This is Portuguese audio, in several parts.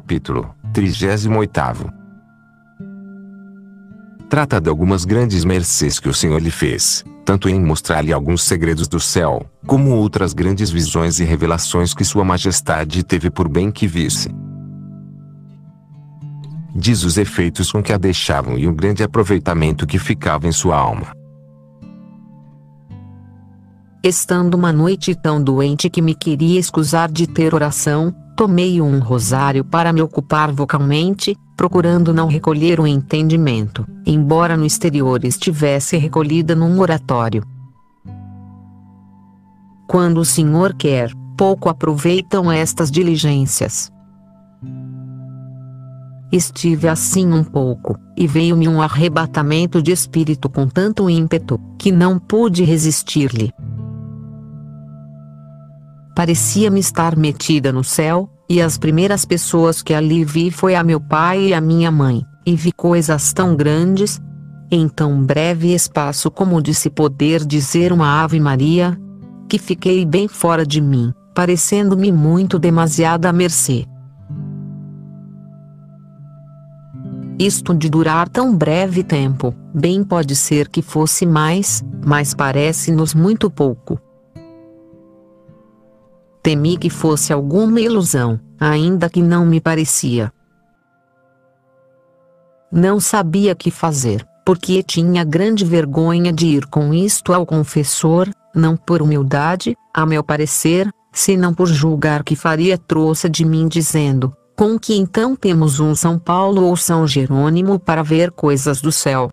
Capítulo 38. Trata de algumas grandes mercês que o Senhor lhe fez, tanto em mostrar-lhe alguns segredos do céu, como outras grandes visões e revelações que Sua Majestade teve por bem que visse. Diz os efeitos com que a deixavam e o grande aproveitamento que ficava em sua alma. Estando uma noite tão doente que me queria escusar de ter oração, tomei um rosário para me ocupar vocalmente, procurando não recolher o entendimento, embora no exterior estivesse recolhida num oratório. Quando o Senhor quer, pouco aproveitam estas diligências. Estive assim um pouco, e veio-me um arrebatamento de espírito com tanto ímpeto, que não pude resistir-lhe. Parecia-me estar metida no céu, e as primeiras pessoas que ali vi foi a meu pai e a minha mãe, e vi coisas tão grandes, em tão breve espaço como de se poder dizer uma Ave Maria, que fiquei bem fora de mim, parecendo-me muito demasiada mercê. Isto de durar tão breve tempo, bem pode ser que fosse mais, mas parece-nos muito pouco. Temi que fosse alguma ilusão, ainda que não me parecia. Não sabia que fazer, porque tinha grande vergonha de ir com isto ao confessor, não por humildade, a meu parecer, senão por julgar que faria troça de mim dizendo: com que então temos um São Paulo ou São Jerônimo para ver coisas do céu?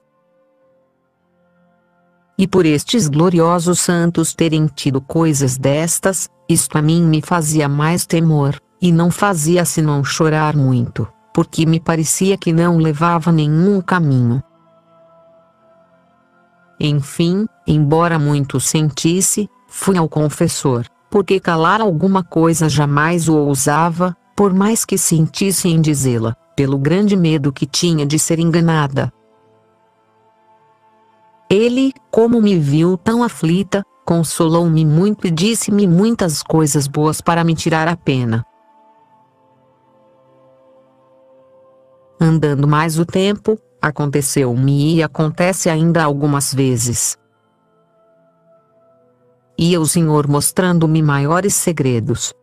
E por estes gloriosos santos terem tido coisas destas, isto a mim me fazia mais temor, e não fazia senão chorar muito, porque me parecia que não levava nenhum caminho. Enfim, embora muito sentisse, fui ao confessor, porque calar alguma coisa jamais o ousava, por mais que sentisse em dizê-la, pelo grande medo que tinha de ser enganada. Ele, como me viu tão aflita, consolou-me muito e disse-me muitas coisas boas para me tirar a pena. Andando mais o tempo, aconteceu-me e acontece ainda algumas vezes. Ia o Senhor mostrando-me maiores segredos.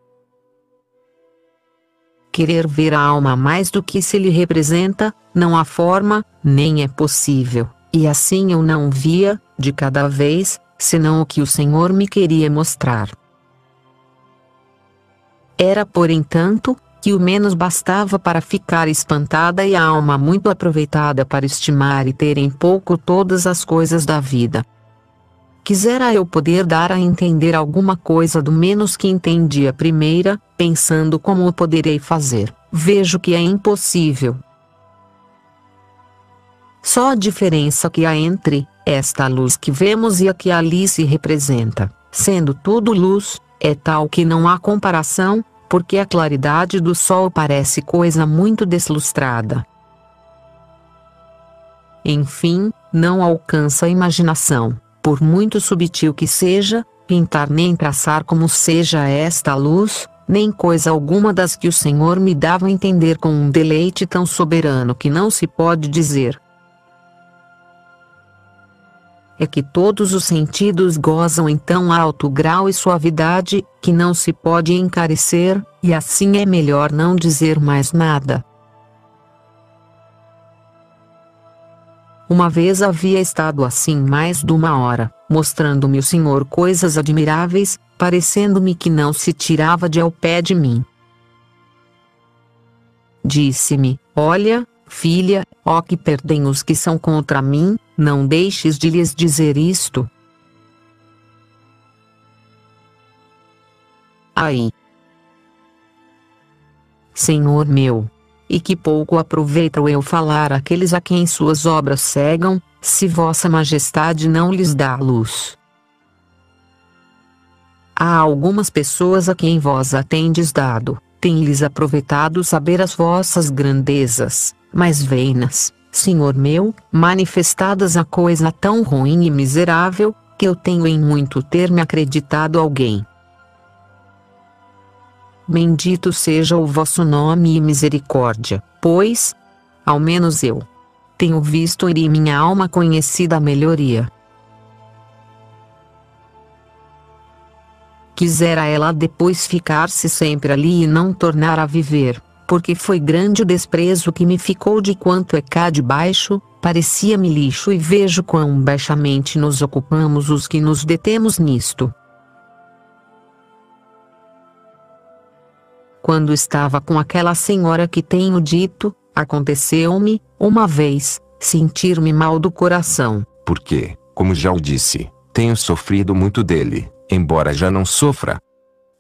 Querer ver a alma mais do que se lhe representa, não há forma, nem é possível. E assim eu não via, de cada vez, senão o que o Senhor me queria mostrar. Era por entanto, que o menos bastava para ficar espantada e a alma muito aproveitada para estimar e ter em pouco todas as coisas da vida. Quisera eu poder dar a entender alguma coisa do menos que entendi a primeira, pensando como o poderei fazer, vejo que é impossível. Só a diferença que há entre esta luz que vemos e a que ali se representa, sendo tudo luz, é tal que não há comparação, porque a claridade do sol parece coisa muito deslustrada. Enfim, não alcança a imaginação, por muito subtil que seja, pintar nem traçar como seja esta luz, nem coisa alguma das que o Senhor me dava a entender com um deleite tão soberano que não se pode dizer. É que todos os sentidos gozam em tão alto grau e suavidade, que não se pode encarecer, e assim é melhor não dizer mais nada. Uma vez havia estado assim mais de uma hora, mostrando-me o Senhor coisas admiráveis, parecendo-me que não se tirava de ao pé de mim. Disse-me: olha, filha, ó que perdem os que são contra mim, não deixes de lhes dizer isto. Ai! Senhor meu! E que pouco aproveita eu falar àqueles a quem suas obras cegam, se vossa majestade não lhes dá a luz. Há algumas pessoas a quem vós a tendes dado, tem-lhes aproveitado saber as vossas grandezas, mas veem-nas, Senhor meu, manifestadas a coisa tão ruim e miserável, que eu tenho em muito ter me acreditado alguém. Bendito seja o vosso nome e misericórdia, pois, ao menos eu tenho visto em minha alma conhecida a melhoria. Quisera ela depois ficar-se sempre ali e não tornar a viver, porque foi grande o desprezo que me ficou de quanto é cá de baixo, parecia-me lixo e vejo quão baixamente nos ocupamos os que nos detemos nisto. Quando estava com aquela senhora que tenho dito, aconteceu-me, uma vez, sentir-me mal do coração. Porque, como já o disse, tenho sofrido muito dele, embora já não sofra.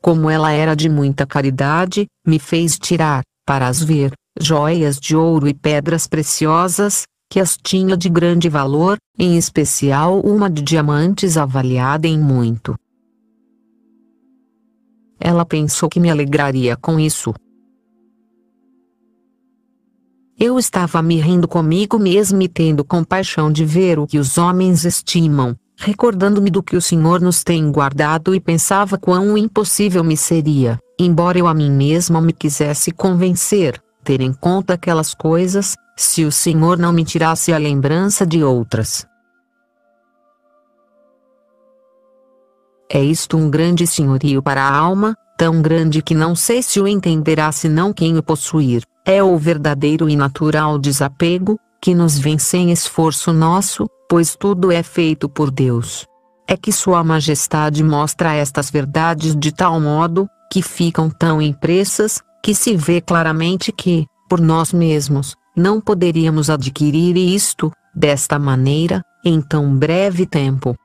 Como ela era de muita caridade, me fez tirar, para as ver, joias de ouro e pedras preciosas, que as tinha de grande valor, em especial uma de diamantes avaliada em muito. Ela pensou que me alegraria com isso. Eu estava me rindo comigo mesmo e tendo compaixão de ver o que os homens estimam, recordando-me do que o Senhor nos tem guardado e pensava quão impossível me seria, embora eu a mim mesma me quisesse convencer, ter em conta aquelas coisas, se o Senhor não me tirasse a lembrança de outras. É isto um grande senhorio para a alma, tão grande que não sei se o entenderá senão quem o possuir. É o verdadeiro e natural desapego, que nos vem sem esforço nosso, pois tudo é feito por Deus. É que Sua Majestade mostra estas verdades de tal modo, que ficam tão impressas, que se vê claramente que, por nós mesmos, não poderíamos adquirir isto, desta maneira, em tão breve tempo.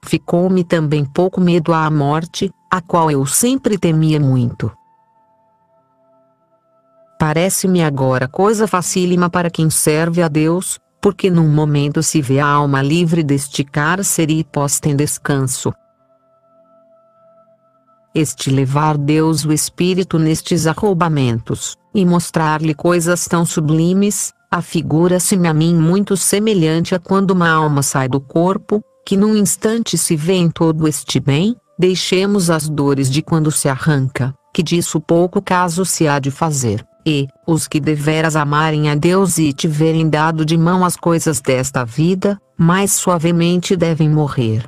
Ficou-me também pouco medo à morte, a qual eu sempre temia muito. Parece-me agora coisa facílima para quem serve a Deus, porque num momento se vê a alma livre deste cárcere e posta em descanso. Este levar Deus o Espírito nestes arroubamentos, e mostrar-lhe coisas tão sublimes, afigura-se-me a mim muito semelhante a quando uma alma sai do corpo, que num instante se vê em todo este bem, deixemos as dores de quando se arranca, que disso pouco caso se há de fazer. E, os que deveras amarem a Deus e tiverem dado de mão as coisas desta vida, mais suavemente devem morrer.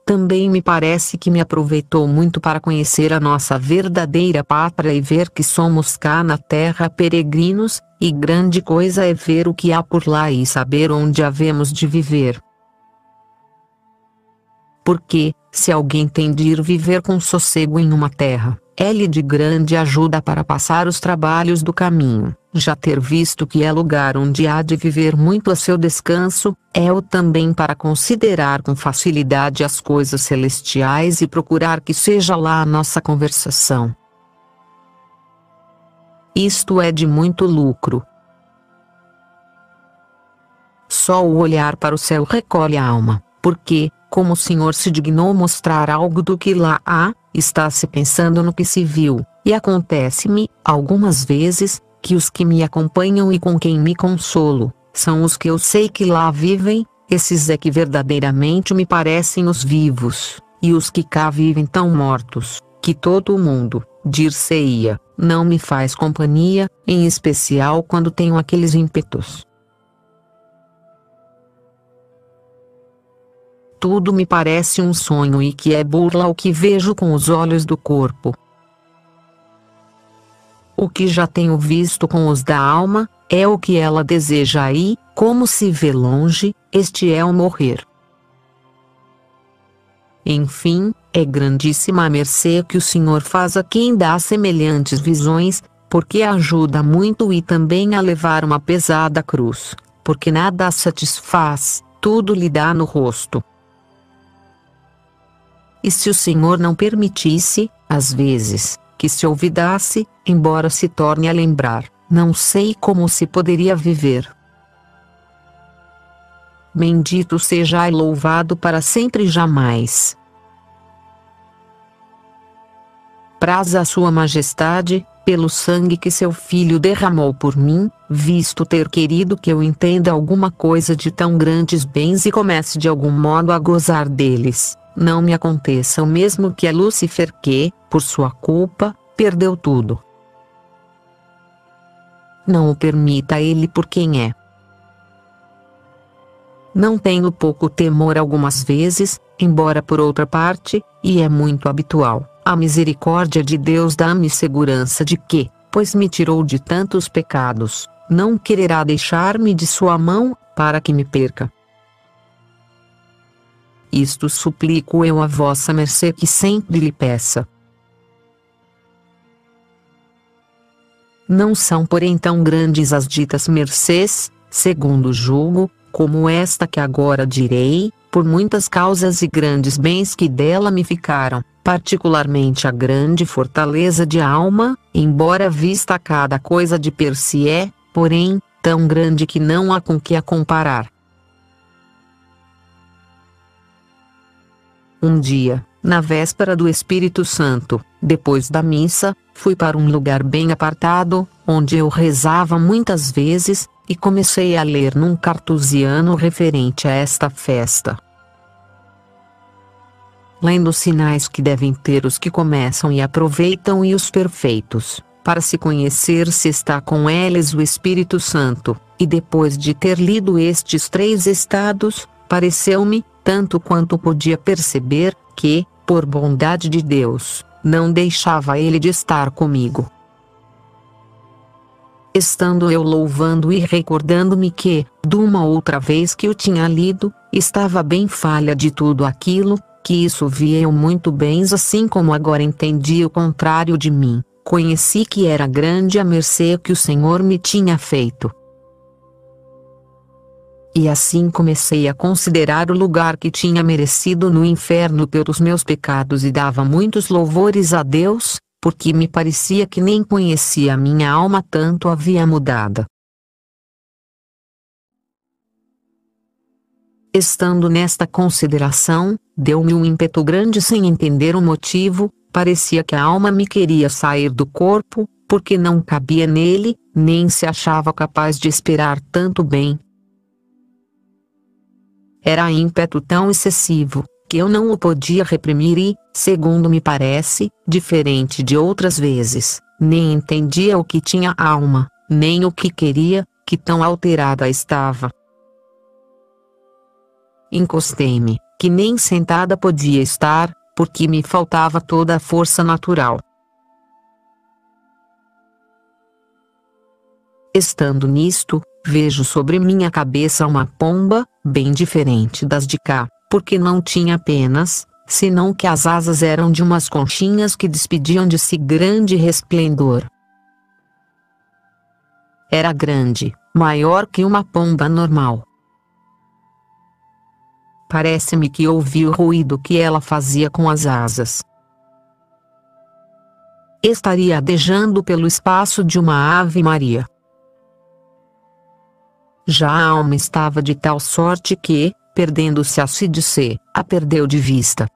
Também me parece que me aproveitou muito para conhecer a nossa verdadeira pátria e ver que somos cá na terra peregrinos, e grande coisa é ver o que há por lá e saber onde havemos de viver. Porque, se alguém tem de ir viver com sossego em uma terra, é-lhe de grande ajuda para passar os trabalhos do caminho, já ter visto que é lugar onde há de viver muito a seu descanso, é-o também para considerar com facilidade as coisas celestiais e procurar que seja lá a nossa conversação. Isto é de muito lucro. Só o olhar para o céu recolhe a alma, porque, como o Senhor se dignou mostrar algo do que lá há, está-se pensando no que se viu, e acontece-me, algumas vezes, que os que me acompanham e com quem me consolo, são os que eu sei que lá vivem, esses é que verdadeiramente me parecem os vivos, e os que cá vivem tão mortos, que todo o mundo, dir-se-ia, não me faz companhia, em especial quando tenho aqueles ímpetos. Tudo me parece um sonho e que é burla o que vejo com os olhos do corpo. O que já tenho visto com os da alma, é o que ela deseja aí, como se vê longe, este é o morrer. Enfim, é grandíssima a mercê que o Senhor faz a quem dá semelhantes visões, porque ajuda muito e também a levar uma pesada cruz, porque nada a satisfaz, tudo lhe dá no rosto. E se o Senhor não permitisse, às vezes, que se olvidasse, embora se torne a lembrar, não sei como se poderia viver. Bendito seja e louvado para sempre e jamais. Praza a Sua Majestade, pelo sangue que seu Filho derramou por mim, visto ter querido que eu entenda alguma coisa de tão grandes bens e comece de algum modo a gozar deles, não me aconteça o mesmo que a Lúcifer que, por sua culpa, perdeu tudo. Não o permita a ele por quem é. Não tenho pouco temor algumas vezes, embora por outra parte, e é muito habitual, a misericórdia de Deus dá-me segurança de que, pois me tirou de tantos pecados, não quererá deixar-me de sua mão, para que me perca. Isto suplico eu a vossa mercê que sempre lhe peça. Não são porém tão grandes as ditas mercês, segundo julgo, como esta que agora direi, por muitas causas e grandes bens que dela me ficaram, particularmente a grande fortaleza de alma, embora vista cada coisa de per si é, porém, tão grande que não há com que a comparar. Um dia, na véspera do Espírito Santo, depois da missa, fui para um lugar bem apartado, onde eu rezava muitas vezes, e comecei a ler num cartusiano referente a esta festa. Lendo os sinais que devem ter os que começam e aproveitam e os perfeitos, para se conhecer se está com eles o Espírito Santo, e depois de ter lido estes 3 estados, pareceu-me, tanto quanto podia perceber, que, por bondade de Deus, não deixava ele de estar comigo. Estando eu louvando e recordando-me que, de uma outra vez que eu tinha lido, estava bem falha de tudo aquilo, que isso via eu muito bem assim como agora entendi o contrário de mim, conheci que era grande a mercê que o Senhor me tinha feito. E assim comecei a considerar o lugar que tinha merecido no inferno pelos meus pecados e dava muitos louvores a Deus, porque me parecia que nem conhecia a minha alma tanto havia mudada. Estando nesta consideração, deu-me um ímpeto grande sem entender o motivo, parecia que a alma me queria sair do corpo, porque não cabia nele, nem se achava capaz de esperar tanto bem. Era ímpeto tão excessivo, que eu não o podia reprimir e, segundo me parece, diferente de outras vezes, nem entendia o que tinha a alma, nem o que queria, que tão alterada estava. Encostei-me, que nem sentada podia estar, porque me faltava toda a força natural. Estando nisto, vejo sobre minha cabeça uma pomba, bem diferente das de cá, porque não tinha penas, senão que as asas eram de umas conchinhas que despediam de si grande resplendor. Era grande, maior que uma pomba normal. Parece-me que ouvi o ruído que ela fazia com as asas. Estaria adejando pelo espaço de uma ave-maria. Já a alma estava de tal sorte que, perdendo-se a se a perdeu de vista.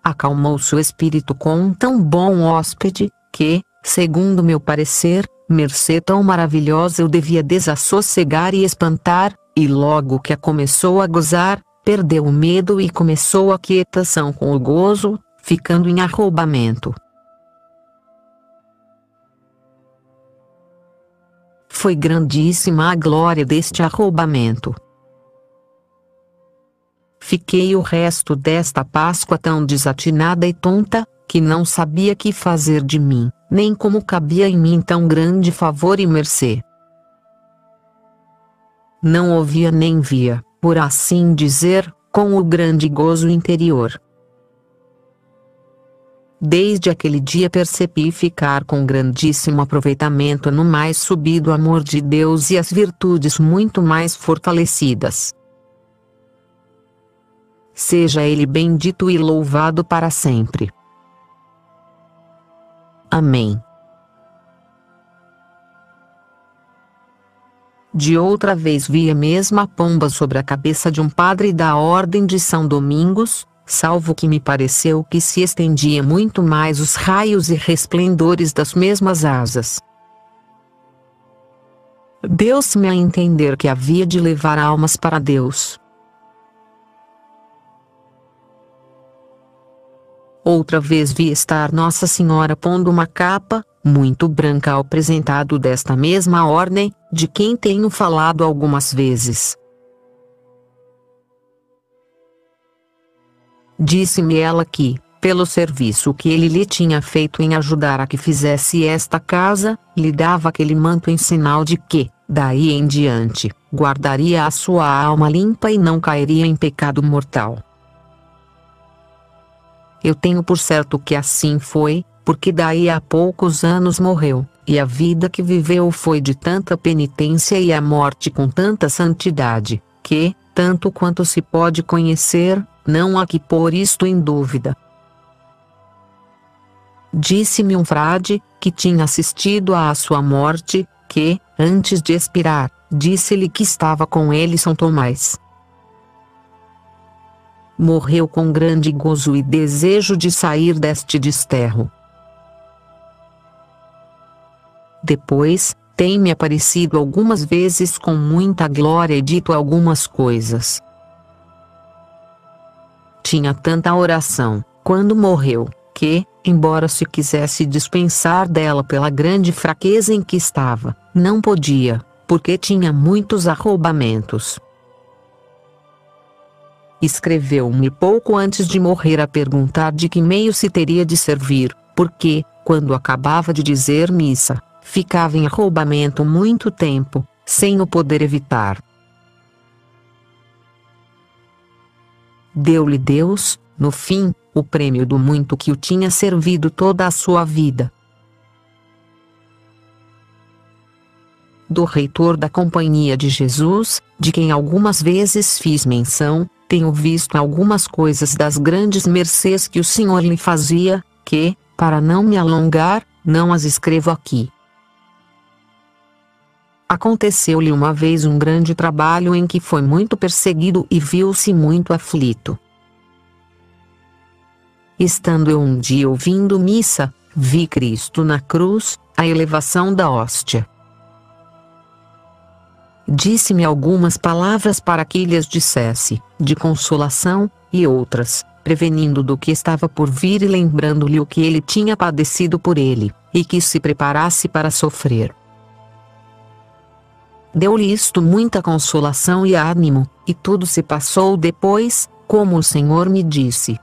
Acalmou-se o espírito com um tão bom hóspede, que, segundo meu parecer, mercê tão maravilhosa eu devia desassossegar e espantar, e logo que a começou a gozar, perdeu o medo e começou a quietação com o gozo, ficando em arroubamento. Foi grandíssima a glória deste arroubamento. Fiquei o resto desta Páscoa tão desatinada e tonta, que não sabia que fazer de mim, nem como cabia em mim tão grande favor e mercê. Não ouvia nem via, por assim dizer, com o grande gozo interior. Desde aquele dia percebi ficar com grandíssimo aproveitamento no mais subido amor de Deus e as virtudes muito mais fortalecidas. Seja Ele bendito e louvado para sempre. Amém. De outra vez vi a mesma pomba sobre a cabeça de um padre da Ordem de São Domingos, salvo que me pareceu que se estendia muito mais os raios e resplendores das mesmas asas. Deu-se-me a entender que havia de levar almas para Deus. outra vez vi estar Nossa Senhora pondo uma capa, muito branca ao apresentado desta mesma ordem, de quem tenho falado algumas vezes. Disse-me ela que, pelo serviço que ele lhe tinha feito em ajudar a que fizesse esta casa, lhe dava aquele manto em sinal de que, daí em diante, guardaria a sua alma limpa e não cairia em pecado mortal. Eu tenho por certo que assim foi, porque daí a poucos anos morreu, e a vida que viveu foi de tanta penitência e a morte com tanta santidade, que, tanto quanto se pode conhecer, não há que pôr isto em dúvida. Disse-me um frade, que tinha assistido à sua morte, que, antes de expirar, disse-lhe que estava com ele São Tomás. Morreu com grande gozo e desejo de sair deste desterro. Depois, tem-me aparecido algumas vezes com muita glória e dito algumas coisas. Tinha tanta oração, quando morreu, que, embora se quisesse dispensar dela pela grande fraqueza em que estava, não podia, porque tinha muitos arroubamentos. Escreveu-me pouco antes de morrer a perguntar de que meio se teria de servir, porque, quando acabava de dizer missa, ficava em arroubamento muito tempo, sem o poder evitar. Deu-lhe Deus, no fim, o prêmio do muito que o tinha servido toda a sua vida. Do reitor da Companhia de Jesus, de quem algumas vezes fiz menção, tenho visto algumas coisas das grandes mercês que o Senhor lhe fazia, que, para não me alongar, não as escrevo aqui. Aconteceu-lhe uma vez um grande trabalho em que foi muito perseguido e viu-se muito aflito. Estando eu um dia ouvindo missa, vi Cristo na cruz, a elevação da hóstia. Disse-me algumas palavras para que lhes dissesse, de consolação, e outras, prevenindo do que estava por vir e lembrando-lhe o que ele tinha padecido por ele, e que se preparasse para sofrer. Deu-lhe isto muita consolação e ânimo, e tudo se passou depois, como o Senhor me disse.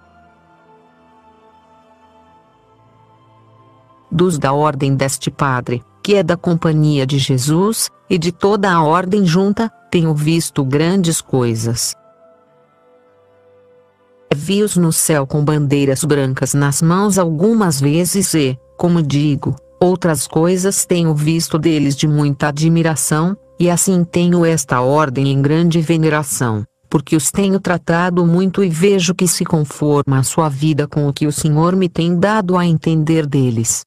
Dos da ordem deste padre, que é da Companhia de Jesus, e de toda a ordem junta, tenho visto grandes coisas. Vi-os no céu com bandeiras brancas nas mãos algumas vezes e, como digo, outras coisas tenho visto deles de muita admiração, e assim tenho esta ordem em grande veneração, porque os tenho tratado muito e vejo que se conforma a sua vida com o que o Senhor me tem dado a entender deles.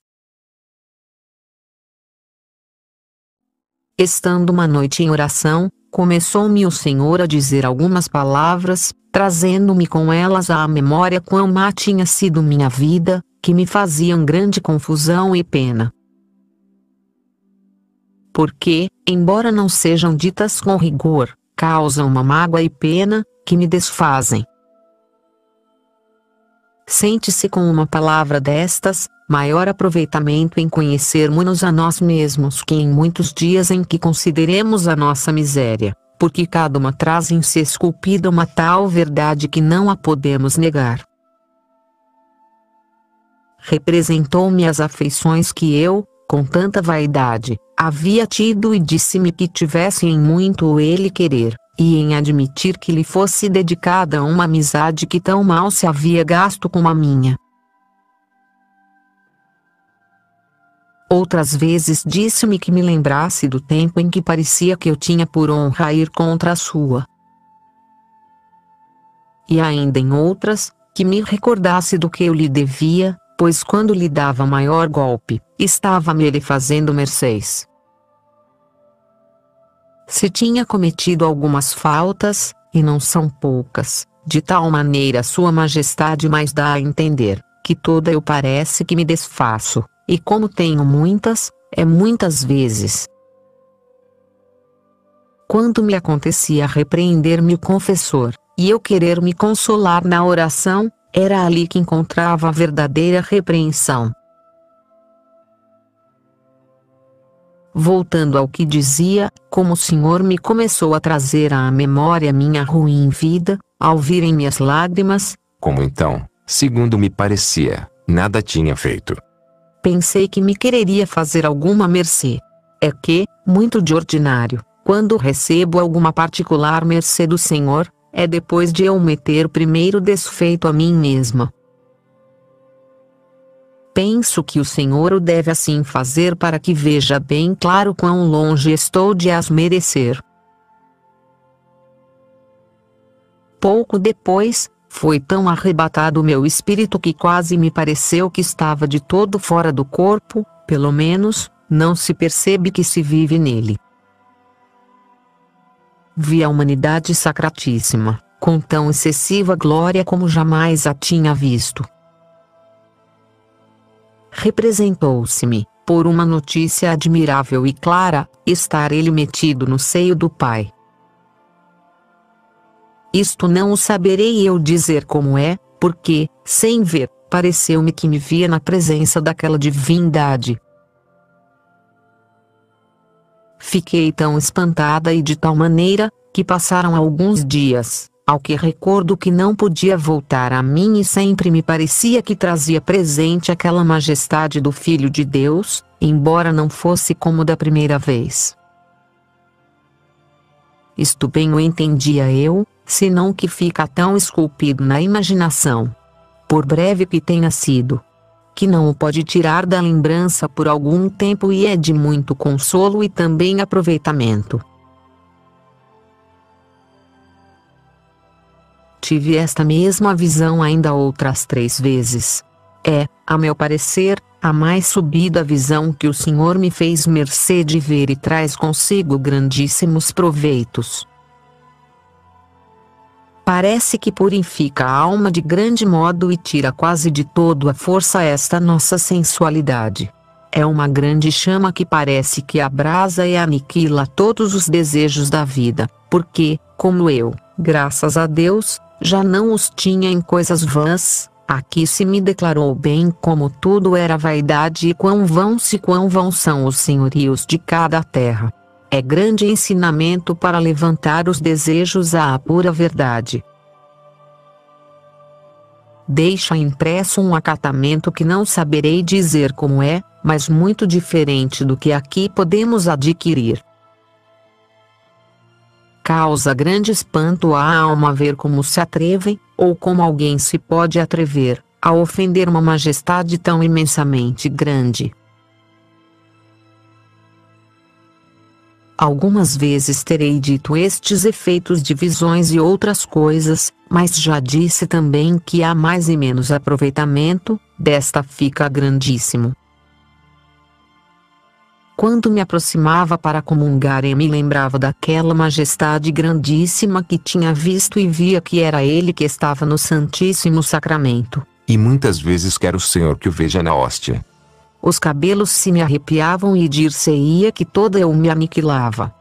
Estando uma noite em oração, começou-me o Senhor a dizer algumas palavras, trazendo-me com elas à memória quão má tinha sido minha vida, que me faziam grande confusão e pena. Porque, embora não sejam ditas com rigor, causam uma mágoa e pena, que me desfazem. Sente-se com uma palavra destas, maior aproveitamento em conhecermos-nos a nós mesmos que em muitos dias em que consideremos a nossa miséria, porque cada uma traz em si esculpida uma tal verdade que não a podemos negar. Representou-me as afeições que eu, com tanta vaidade, havia tido e disse-me que tivesse em muito o ele querer, e em admitir que lhe fosse dedicada uma amizade que tão mal se havia gasto como a minha. Outras vezes disse-me que me lembrasse do tempo em que parecia que eu tinha por honra ir contra a sua. E ainda em outras, que me recordasse do que eu lhe devia, pois quando lhe dava maior golpe, estava-me ele fazendo mercês. Se tinha cometido algumas faltas, e não são poucas, de tal maneira sua majestade mais dá a entender, que toda eu parece que me desfaço, e como tenho muitas, é muitas vezes. Quando me acontecia repreender-me o confessor, e eu querer me consolar na oração, Era ali que encontrava a verdadeira repreensão. Voltando ao que dizia, como o Senhor me começou a trazer à memória minha ruim vida, ao virem minhas lágrimas, como então, segundo me parecia, nada tinha feito. Pensei que me quereria fazer alguma mercê. É que, muito de ordinário, quando recebo alguma particular mercê do Senhor, é depois de eu me ter primeiro desfeito a mim mesma. Penso que o Senhor o deve assim fazer para que veja bem claro quão longe estou de as merecer. Pouco depois, foi tão arrebatado o meu espírito que quase me pareceu que estava de todo fora do corpo, pelo menos, não se percebe que se vive nele. Vi a humanidade sacratíssima, com tão excessiva glória como jamais a tinha visto. Representou-se-me, por uma notícia admirável e clara, estar ele metido no seio do Pai. Isto não o saberei eu dizer como é, porque, sem ver, pareceu-me que me via na presença daquela divindade. Fiquei tão espantada e de tal maneira, que passaram alguns dias, ao que recordo que não podia voltar a mim e sempre me parecia que trazia presente aquela majestade do Filho de Deus, embora não fosse como da primeira vez. Isto bem o entendia eu, senão que fica tão esculpido na imaginação, por breve que tenha sido, que não o pode tirar da lembrança por algum tempo e é de muito consolo e também aproveitamento. Tive esta mesma visão ainda outras 3 vezes. É, a meu parecer, a mais subida visão que o Senhor me fez mercê de ver e traz consigo grandíssimos proveitos. Parece que purifica a alma de grande modo e tira quase de todo a força esta nossa sensualidade. É uma grande chama que parece que abrasa e aniquila todos os desejos da vida, porque, como eu, graças a Deus, já não os tinha em coisas vãs, aqui se me declarou bem como tudo era vaidade e quão vãos são os senhorios de cada terra. É grande ensinamento para levantar os desejos à pura verdade. Deixa impresso um acatamento que não saberei dizer como é, mas muito diferente do que aqui podemos adquirir. Causa grande espanto à alma ver como se atrevem, ou como alguém se pode atrever, a ofender uma majestade tão imensamente grande. Algumas vezes terei dito estes efeitos de visões e outras coisas, mas já disse também que há mais e menos aproveitamento, desta fica grandíssimo. Quando me aproximava para comungar e me lembrava daquela majestade grandíssima que tinha visto e via que era ele que estava no Santíssimo Sacramento. E muitas vezes quero o Senhor que o veja na hóstia. Os cabelos se me arrepiavam e dir-se-ia que toda eu me aniquilava.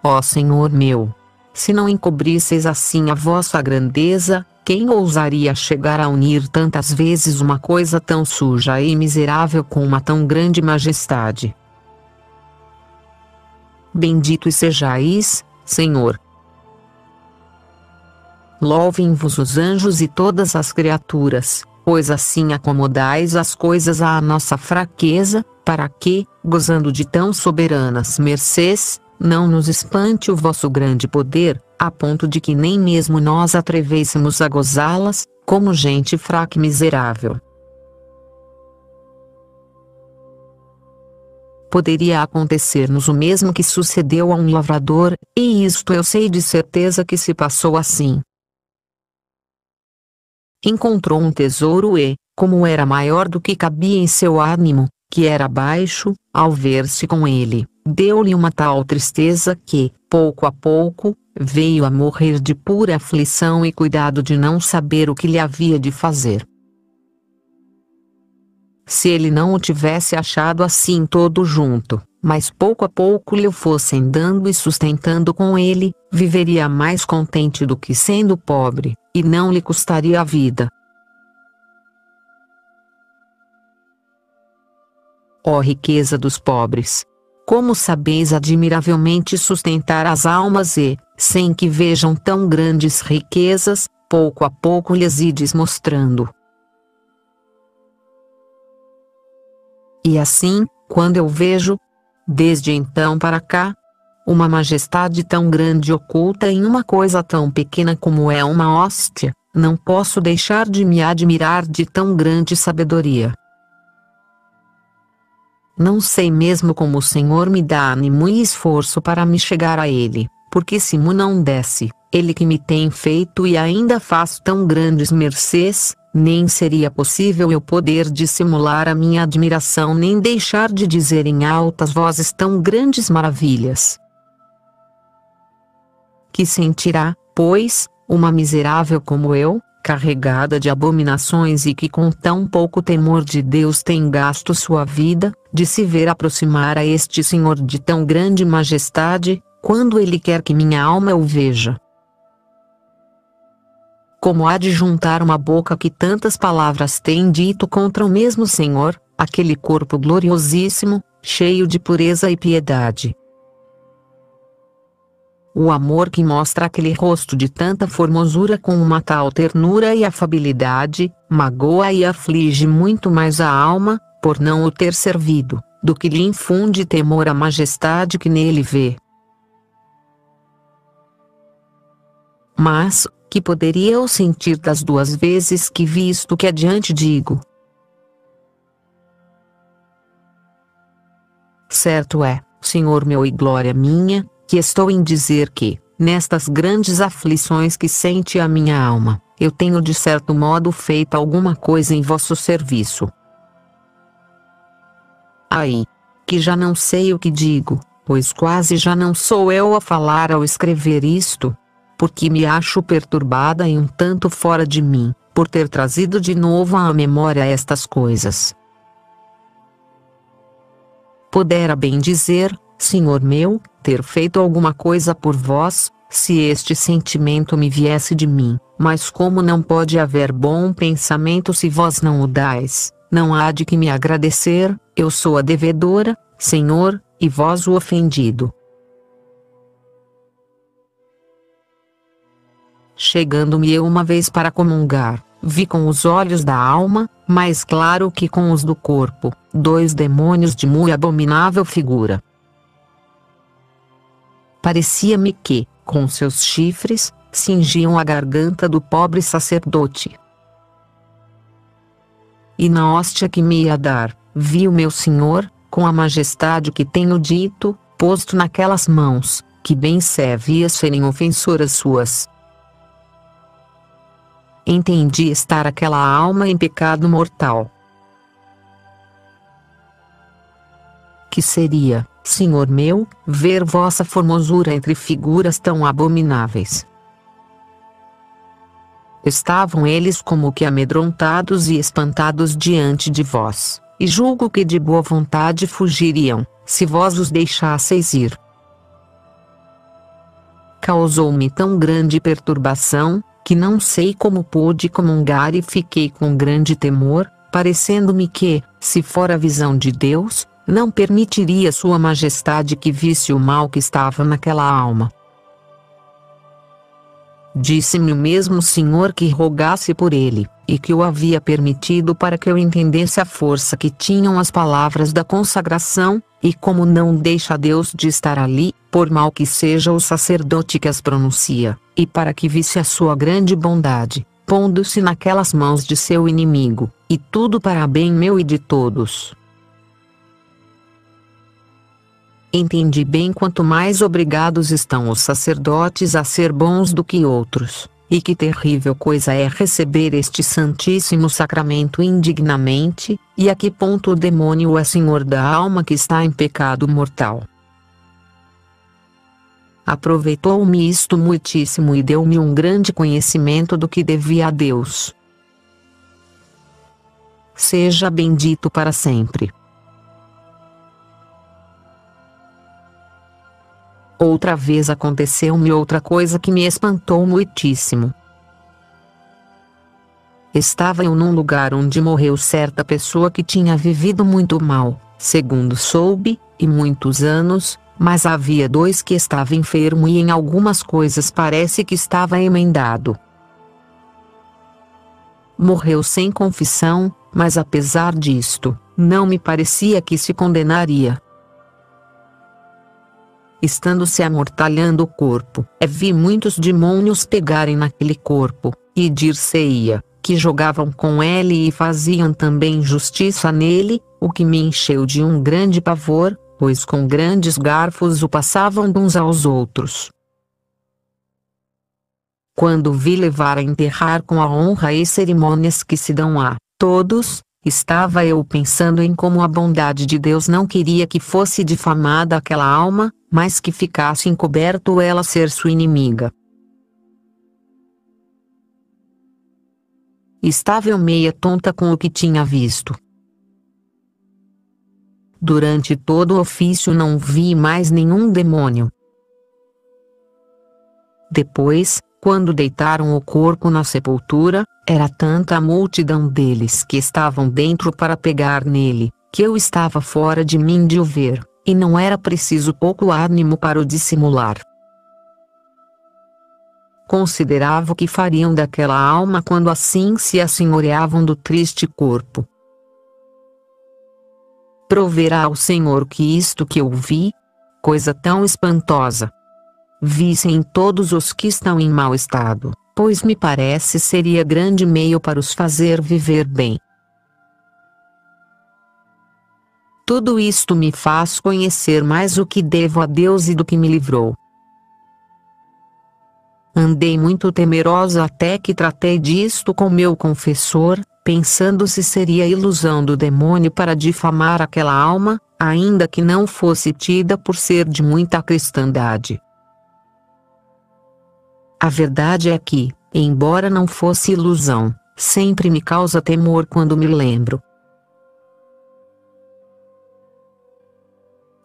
Ó Senhor meu! Se não encobrisseis assim a vossa grandeza, quem ousaria chegar a unir tantas vezes uma coisa tão suja e miserável com uma tão grande majestade? Benditos sejais, Senhor. Louvem-vos os anjos e todas as criaturas, pois assim acomodais as coisas à nossa fraqueza, para que, gozando de tão soberanas mercês, não nos espante o vosso grande poder, a ponto de que nem mesmo nós atrevêssemos a gozá-las, como gente fraca e miserável. Poderia acontecer-nos o mesmo que sucedeu a um lavrador, e isto eu sei de certeza que se passou assim. Encontrou um tesouro e, como era maior do que cabia em seu ânimo, que era baixo, ao ver-se com ele, deu-lhe uma tal tristeza que, pouco a pouco, veio a morrer de pura aflição e cuidado de não saber o que lhe havia de fazer. Se ele não o tivesse achado assim todo junto, mas pouco a pouco lhe fossem dando e sustentando com ele, viveria mais contente do que sendo pobre, e não lhe custaria a vida. Ó riqueza dos pobres! Como sabeis admiravelmente sustentar as almas e, sem que vejam tão grandes riquezas, pouco a pouco lhes ides mostrando. E assim, quando eu vejo, desde então para cá, uma majestade tão grande oculta em uma coisa tão pequena como é uma hóstia, não posso deixar de me admirar de tão grande sabedoria. Não sei mesmo como o Senhor me dá ânimo e esforço para me chegar a Ele, porque se me não desse, Ele que me tem feito e ainda faz tão grandes mercês, nem seria possível eu poder dissimular a minha admiração nem deixar de dizer em altas vozes tão grandes maravilhas. Que sentirá, pois, uma miserável como eu, carregada de abominações e que com tão pouco temor de Deus tem gasto sua vida, de se ver aproximar a este Senhor de tão grande majestade, quando Ele quer que minha alma o veja? Como há de juntar uma boca que tantas palavras tem dito contra o mesmo Senhor, aquele corpo gloriosíssimo, cheio de pureza e piedade? O amor que mostra aquele rosto de tanta formosura com uma tal ternura e afabilidade, magoa e aflige muito mais a alma, por não o ter servido, do que lhe infunde temor à majestade que nele vê. Mas, que poderia eu sentir das duas vezes que vi isto que adiante digo? Certo é, Senhor meu e glória minha, que estou em dizer que, nestas grandes aflições que sente a minha alma, eu tenho de certo modo feito alguma coisa em vosso serviço. Ai, que já não sei o que digo, pois quase já não sou eu a falar ao escrever isto, porque me acho perturbada e um tanto fora de mim, por ter trazido de novo à memória estas coisas. Pudera bem dizer, Senhor meu, ter feito alguma coisa por vós, se este sentimento me viesse de mim, mas como não pode haver bom pensamento se vós não o dais, não há de que me agradecer, eu sou a devedora, Senhor, e vós o ofendido. Chegando-me eu uma vez para comungar, vi com os olhos da alma, mais claro que com os do corpo, dois demônios de muito abominável figura. Parecia-me que, com seus chifres, cingiam a garganta do pobre sacerdote. E na hóstia que me ia dar, vi o meu Senhor, com a majestade que tenho dito, posto naquelas mãos, que bem se havia serem ofensoras suas. Entendi estar aquela alma em pecado mortal. Que seria, Senhor meu, ver vossa formosura entre figuras tão abomináveis. Estavam eles como que amedrontados e espantados diante de vós, e julgo que de boa vontade fugiriam, se vós os deixasseis ir. Causou-me tão grande perturbação, que não sei como pude comungar e fiquei com grande temor, parecendo-me que, se for a visão de Deus, não permitiria Sua Majestade que visse o mal que estava naquela alma. Disse-me o mesmo Senhor que rogasse por ele, e que o havia permitido para que eu entendesse a força que tinham as palavras da consagração, e como não deixa Deus de estar ali, por mal que seja o sacerdote que as pronuncia, e para que visse a sua grande bondade, pondo-se naquelas mãos de seu inimigo, e tudo para bem meu e de todos. Entendi bem quanto mais obrigados estão os sacerdotes a ser bons do que outros, e que terrível coisa é receber este santíssimo sacramento indignamente, e a que ponto o demônio é senhor da alma que está em pecado mortal. Aproveitou-me isto muitíssimo e deu-me um grande conhecimento do que devia a Deus. Seja bendito para sempre. Outra vez aconteceu-me outra coisa que me espantou muitíssimo. Estava eu num lugar onde morreu certa pessoa que tinha vivido muito mal, segundo soube, e muitos anos, mas havia 2 que estava enfermo e em algumas coisas parece que estava emendado. Morreu sem confissão, mas apesar disto, não me parecia que se condenaria. Estando se amortalhando o corpo, vi muitos demônios pegarem naquele corpo, e dir-se-ia, que jogavam com ele e faziam também justiça nele, o que me encheu de um grande pavor, pois com grandes garfos o passavam de uns aos outros. Quando vi levar a enterrar com a honra e cerimônias que se dão a todos, estava eu pensando em como a bondade de Deus não queria que fosse difamada aquela alma, mas que ficasse encoberto ela ser sua inimiga. Estava eu meia tonta com o que tinha visto. Durante todo o ofício não vi mais nenhum demônio. Depois, quando deitaram o corpo na sepultura, era tanta a multidão deles que estavam dentro para pegar nele, que eu estava fora de mim de o ver, e não era preciso pouco ânimo para o dissimular. Considerava o que fariam daquela alma quando assim se assenhoreavam do triste corpo. Proverá o Senhor que isto que eu vi, coisa tão espantosa, visse em todos os que estão em mau estado, pois me parece seria grande meio para os fazer viver bem. Tudo isto me faz conhecer mais o que devo a Deus e do que me livrou. Andei muito temerosa até que tratei disto com meu confessor, pensando se seria ilusão do demônio para difamar aquela alma, ainda que não fosse tida por ser de muita cristandade. A verdade é que, embora não fosse ilusão, sempre me causa temor quando me lembro.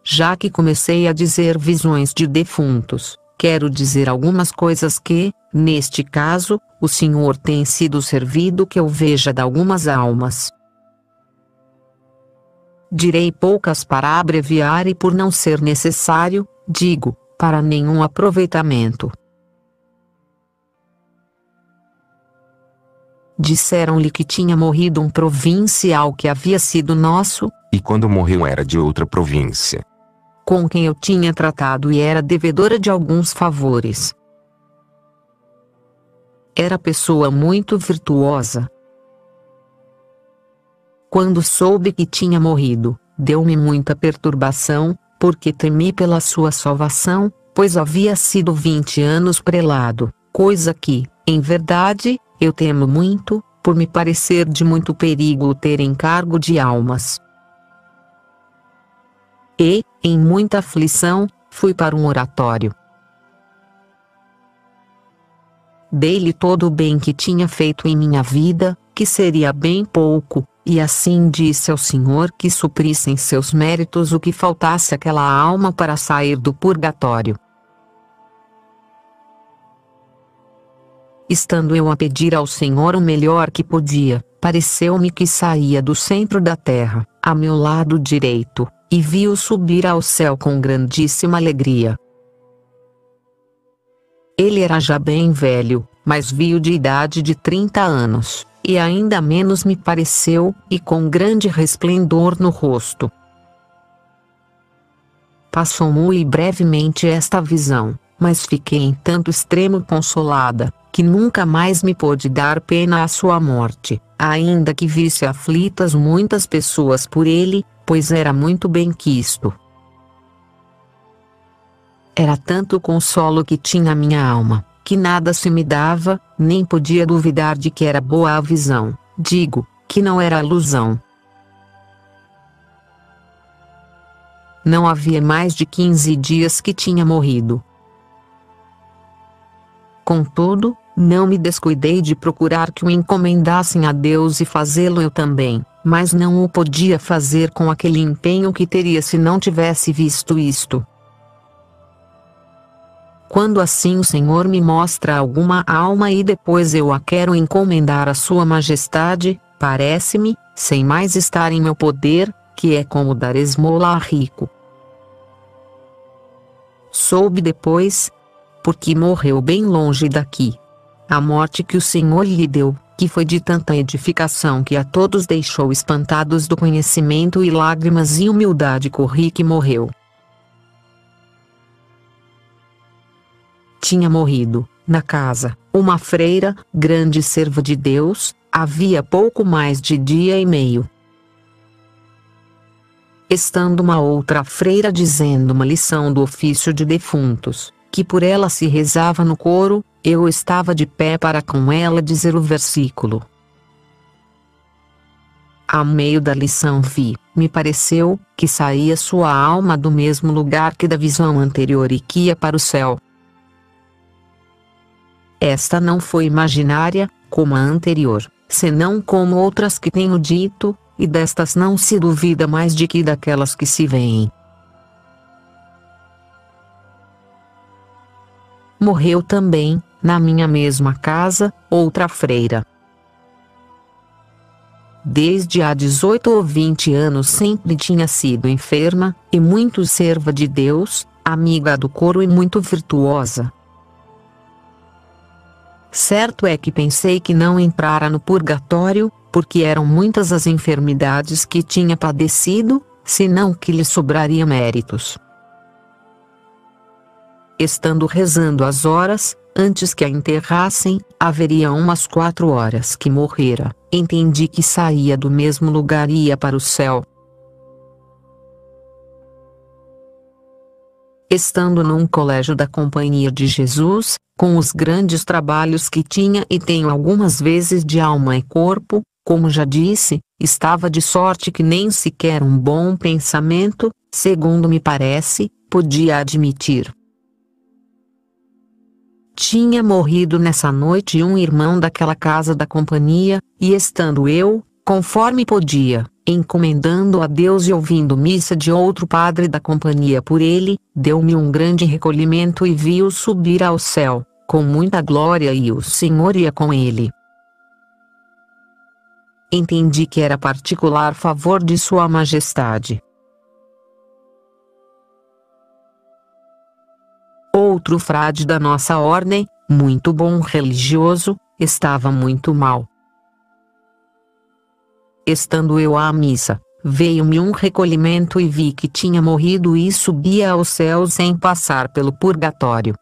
Já que comecei a dizer visões de defuntos, quero dizer algumas coisas que, neste caso, o Senhor tem sido servido que eu veja de algumas almas. Direi poucas para abreviar e por não ser necessário, digo, para nenhum aproveitamento. Disseram-lhe que tinha morrido um provincial que havia sido nosso, E quando morreu era de outra província, com quem eu tinha tratado e era devedora de alguns favores. Era pessoa muito virtuosa. Quando soube que tinha morrido, deu-me muita perturbação, porque temi pela sua salvação, pois havia sido 20 anos prelado, coisa que, em verdade, eu temo muito, por me parecer de muito perigo ter encargo de almas. E, em muita aflição, fui para um oratório. Dei-lhe todo o bem que tinha feito em minha vida, que seria bem pouco, e assim disse ao Senhor que suprisse em seus méritos o que faltasse àquela alma para sair do purgatório. Estando eu a pedir ao Senhor o melhor que podia, pareceu-me que saía do centro da terra, a meu lado direito, e vi-o subir ao céu com grandíssima alegria. Ele era já bem velho, mas vi-o de idade de 30 anos, e ainda menos me pareceu, e com grande resplendor no rosto. Passou-me brevemente esta visão, mas fiquei em tanto extremo consolada, que nunca mais me pôde dar pena a sua morte, ainda que visse aflitas muitas pessoas por ele, pois era muito bem quisto. Era tanto o consolo que tinha a minha alma, que nada se me dava, nem podia duvidar de que era boa a visão, digo, que não era ilusão. Não havia mais de 15 dias que tinha morrido. Contudo, não me descuidei de procurar que o encomendassem a Deus e fazê-lo eu também, mas não o podia fazer com aquele empenho que teria se não tivesse visto isto. quando assim o Senhor me mostra alguma alma e depois eu a quero encomendar à sua majestade, parece-me, sem mais estar em meu poder, que é como dar esmola a rico. Soube depois, porque morreu bem longe daqui. A morte que o Senhor lhe deu, que foi de tanta edificação que a todos deixou espantados do conhecimento e lágrimas e humildade corri que morreu. Tinha morrido, na casa, uma freira, grande serva de Deus, havia pouco mais de dia e meio. Estando uma outra freira dizendo uma lição do ofício de defuntos, que por ela se rezava no coro, eu estava de pé para com ela dizer o versículo. A meio da lição me pareceu, que saía sua alma do mesmo lugar que da visão anterior e que ia para o céu. Esta não foi imaginária, como a anterior, senão como outras que tenho dito, e destas não se duvida mais de que daquelas que se veem. Morreu também, na minha mesma casa, outra freira. Desde há 18 ou 20 anos sempre tinha sido enferma, e muito serva de Deus, amiga do coro e muito virtuosa. Certo é que pensei que não entrara no purgatório, porque eram muitas as enfermidades que tinha padecido, senão que lhe sobraria méritos. Estando rezando as horas, antes que a enterrassem, haveria umas 4 horas que morrera, entendi que saía do mesmo lugar e ia para o céu. Estando num colégio da Companhia de Jesus, com os grandes trabalhos que tinha e tenho algumas vezes de alma e corpo, como já disse, estava de sorte que nem sequer um bom pensamento, segundo me parece, podia admitir. Tinha morrido nessa noite um irmão daquela casa da companhia, e estando eu, conforme podia, encomendando a Deus e ouvindo missa de outro padre da companhia por ele, deu-me um grande recolhimento e vi-o subir ao céu, com muita glória e o Senhor ia com ele. Entendi que era particular favor de Sua Majestade. Outro frade da nossa ordem, muito bom religioso, estava muito mal. Estando eu à missa, veio-me um recolhimento e vi que tinha morrido e subia ao céu sem passar pelo purgatório.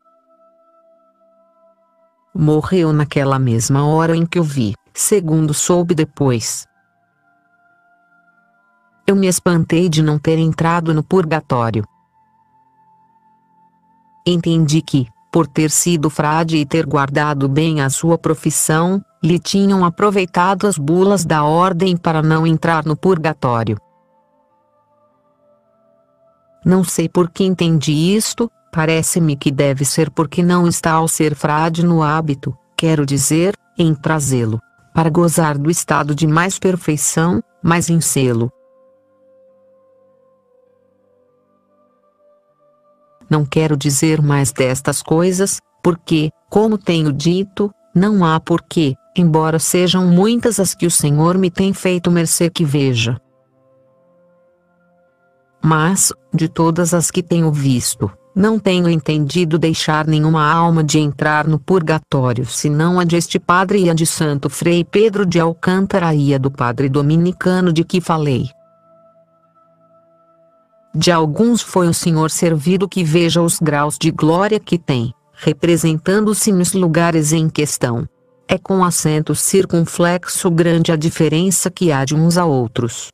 Morreu naquela mesma hora em que o vi, segundo soube depois. Eu me espantei de não ter entrado no purgatório. Entendi que, por ter sido frade e ter guardado bem a sua profissão, lhe tinham aproveitado as bulas da ordem para não entrar no purgatório. Não sei por que entendi isto, parece-me que deve ser porque não está ao ser frade no hábito, quero dizer, em trazê-lo, para gozar do estado de mais perfeição, mas em sê-lo. Não quero dizer mais destas coisas, porque, como tenho dito, não há porquê, embora sejam muitas as que o Senhor me tem feito mercê que veja. Mas, de todas as que tenho visto, não tenho entendido deixar nenhuma alma de entrar no purgatório senão a deste padre e a de Santo Frei Pedro de Alcântara e a do padre dominicano de que falei. De alguns foi o Senhor servido que veja os graus de glória que tem, representando-se nos lugares em questão. É com acento circunflexo grande a diferença que há de uns a outros.